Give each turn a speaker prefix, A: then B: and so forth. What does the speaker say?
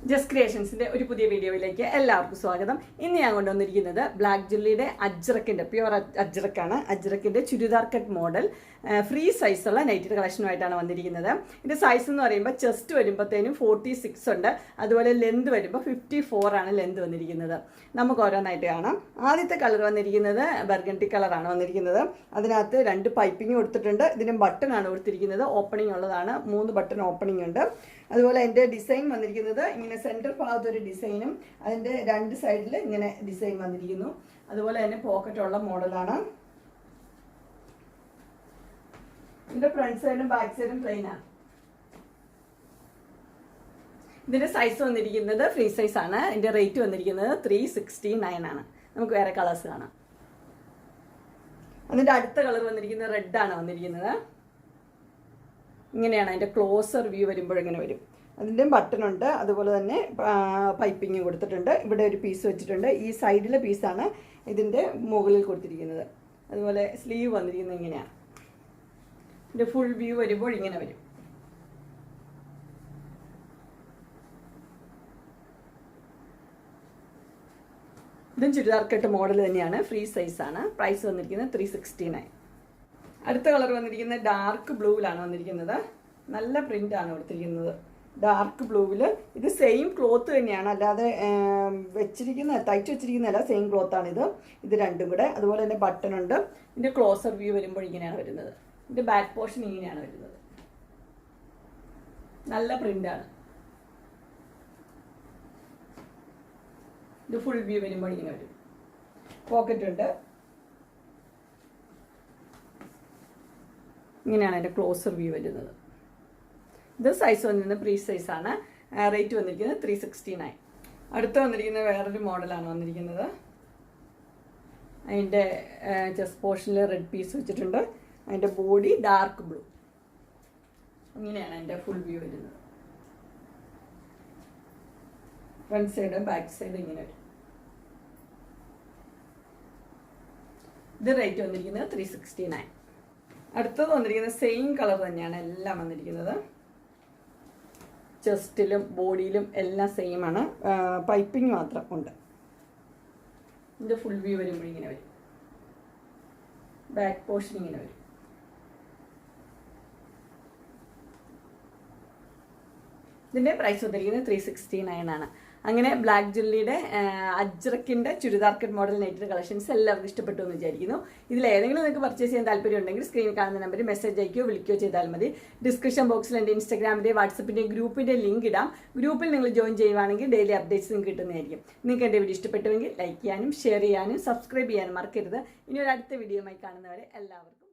A: Just ക്രിയേഷൻസിന്റെ ഒരു പുതിയ വീഡിയോയിലേക്ക് എല്ലാവർക്കും സ്വാഗതം. ഇന്ന് ഞാൻ കൊണ്ടുവന്നിരിക്കുന്നത് ബ്ലാക്ക് ജുല്ലിയുടെ അജ്രക്കിന്റെ പ്യുവർ അജ്രക്കാണ്. അജ്രക്കിന്റെ ചുരിദാർ കട്ട് മോഡൽ ഫ്രീ സൈസുള്ള നൈറ്റിയുടെ കളക്ഷനുമായിട്ടാണ് വന്നിരിക്കുന്നത്. ഇതിന്റെ സൈസ് എന്ന് പറയുമ്പോൾ ചെസ്റ്റ് വരുമ്പോഴത്തേനും 46 ഉണ്ട്, അതുപോലെ ലെന്ത് വരുമ്പോൾ 54 ആണ് ലെന്ത് വന്നിരിക്കുന്നത്. നമുക്ക് ഓരോന്നായിട്ട് കാണാം. ആദ്യത്തെ കളർ വന്നിരിക്കുന്നത് ബർഗണ്ടി കളറാണ് വന്നിരിക്കുന്നത്. അതിനകത്ത് 2 പൈപ്പിംഗ് കൊടുത്തിട്ടുണ്ട്. ഇതിന് ബട്ടൺ ആണ് കൊടുത്തിരിക്കുന്നത്, ഓപ്പണിംഗ് ഉള്ളതാണ്. 3 ബട്ടൺ ഓപ്പണിംഗ് ഉണ്ട്. അതുപോലെ അതിൻ്റെ ഡിസൈൻ വന്നിരിക്കുന്നത് ഇങ്ങനെ സെൻറ്റർ ഭാഗത്ത് ഒരു ഡിസൈനും അതിൻ്റെ 2 സൈഡിൽ ഇങ്ങനെ ഡിസൈൻ വന്നിരിക്കുന്നു. അതുപോലെ തന്നെ പോക്കറ്റുള്ള മോഡലാണ്. ഇതിൻ്റെ ഫ്രണ്ട് സൈഡും ബാക്ക് സൈഡും പ്ലെയിനാണ്. ഇതിൻ്റെ സൈസ് വന്നിരിക്കുന്നത് ഫ്രീ സൈസ് ആണ്. ഇതിൻ്റെ റേറ്റ് വന്നിരിക്കുന്നത് 369 ആണ്. നമുക്ക് വേറെ കളേഴ്സ് കാണാം. അതിൻ്റെ അടുത്ത കളർ വന്നിരിക്കുന്നത് റെഡ് ആണ് വന്നിരിക്കുന്നത്. ഇങ്ങനെയാണ് അതിൻ്റെ ക്ലോസർ വ്യൂ വരുമ്പോഴിങ്ങനെ വരും. അതിൻ്റെ ബട്ടണുണ്ട്, അതുപോലെ തന്നെ പൈപ്പിങ് കൊടുത്തിട്ടുണ്ട്. ഇവിടെ ഒരു പീസ് വെച്ചിട്ടുണ്ട്. ഈ സൈഡിലെ പീസാണ് ഇതിൻ്റെ മുകളിൽ കൊടുത്തിരിക്കുന്നത്. അതുപോലെ സ്ലീവ് വന്നിരിക്കുന്നത് ഇങ്ങനെയാണ്. ഇതിൻ്റെ ഫുൾ വ്യൂ വരുമ്പോൾ ഇങ്ങനെ വരും. ഇതും ചുരിദാർ കട്ട് മോഡൽ തന്നെയാണ്, ഫ്രീ സൈസാണ്. പ്രൈസ് വന്നിരിക്കുന്നത് 369. അടുത്ത കളർ വന്നിരിക്കുന്നത് ഡാർക്ക് ബ്ലൂവിലാണ് വന്നിരിക്കുന്നത്. നല്ല പ്രിൻ്റാണ് കൊടുത്തിരിക്കുന്നത് ഡാർക്ക് ബ്ലൂവിൽ. ഇത് സെയിം ക്ലോത്ത് തന്നെയാണ്, അല്ലാതെ തയ്ച്ച് വെച്ചിരിക്കുന്നതല്ല, സെയിം ക്ലോത്താണ് ഇത്. ഇത് രണ്ടും കൂടെ. അതുപോലെ തന്നെ ബട്ടൺ ഉണ്ട്. ഇതിൻ്റെ ക്ലോസർ വ്യൂ വരുമ്പോൾ ഇങ്ങനെയാണ് വരുന്നത്. ഇതിൻ്റെ ബാക്ക് പോർഷൻ ഇങ്ങനെയാണ് വരുന്നത്. നല്ല പ്രിൻ്റാണ്. ഇത് ഫുൾ വ്യൂ വരുമ്പോൾ ഇങ്ങനെ വരും. പോക്കറ്റ് ഉണ്ട്. ഇങ്ങനെയാണ് അതിൻ്റെ ക്ലോസർ വ്യൂ വരുന്നത്. ഇത് സൈസ് വന്നിരുന്നത് ഫ്രീ സൈസാണ്. റേറ്റ് വന്നിരിക്കുന്നത് 369. അടുത്ത് വന്നിരിക്കുന്നത് വേറൊരു മോഡലാണ് വന്നിരിക്കുന്നത്. അതിൻ്റെ ചെസ്റ്റ് പോർഷനിൽ റെഡ് പീസ് വെച്ചിട്ടുണ്ട്. അതിൻ്റെ ബോഡി ഡാർക്ക് ബ്ലൂ. ഇങ്ങനെയാണ് അതിൻ്റെ ഫുൾ വ്യൂ വരുന്നത്. ഫ്രണ്ട് സൈഡ് ബാക്ക് സൈഡ് ഇങ്ങനെ വരും. ഇത് റേറ്റ് വന്നിരിക്കുന്നത് 369. അടുത്തത് വന്നിരിക്കുന്നത് സെയിം കളർ തന്നെയാണ് എല്ലാം വന്നിരിക്കുന്നത്. ചെസ്റ്റിലും ബോഡിയിലും എല്ലാം സെയിം ആണ്. പൈപ്പിംഗ് മാത്രം ഉണ്ട്. ഇതിൻ്റെ ഫുൾ വ്യൂ വരുമ്പോൾ ഇങ്ങനെ വരും. ബാക്ക് പോർഷൻ ഇങ്ങനെ വരും. ഇതിൻ്റെ പ്രൈസ് വന്നിരിക്കുന്നത് 369 ആണ്. അങ്ങനെ ബ്ലാക്ക് ജുല്ലിയുടെ അജ്രക്കിൻ്റെ ചുരിദാർ കട്ട് മോഡൽ നൈറ്റിയുടെ കളക്ഷൻസ് എല്ലാവർക്കും ഇഷ്ടപ്പെട്ടു എന്ന് വിചാരിക്കുന്നു. ഇതിൽ ഏതെങ്കിലും നിങ്ങൾക്ക് പർച്ചേസ് ചെയ്യാൻ താല്പര്യം ഉണ്ടെങ്കിൽ സ്ക്രീനിൽ കാണുന്ന നമ്പറിൽ മെസ്സേജ് അയക്കുകയോ വിളിക്കുകയോ ചെയ്താൽ മതി. ഡിസ്ക്രിപ്ഷൻ ബോക്സിൽ എൻ്റെ ഇൻസ്റ്റാഗ്രാമിൻ്റെ വാട്സപ്പിൻ്റെ ഗ്രൂപ്പിൻ്റെ ലിങ്ക് ഇടാം. ഗ്രൂപ്പിൽ നിങ്ങൾ ജോയിൻ ചെയ്യുവാണെങ്കിൽ ഡെയിലി അപ്ഡേറ്റ്സ് നിങ്ങൾക്ക് കിട്ടുന്നതായിരിക്കും. നിങ്ങൾക്ക് എൻ്റെ വീഡിയോ ഇഷ്ടപ്പെട്ടുവെങ്കിൽ ലൈക്ക് ചെയ്യാനും ഷെയർ ചെയ്യാനും സബ്സ്ക്രൈബ് ചെയ്യാനും മറക്കരുത്. ഇനി ഒരു അടുത്ത വീഡിയോയുമായി കാണുന്നവരെ എല്ലാവർക്കും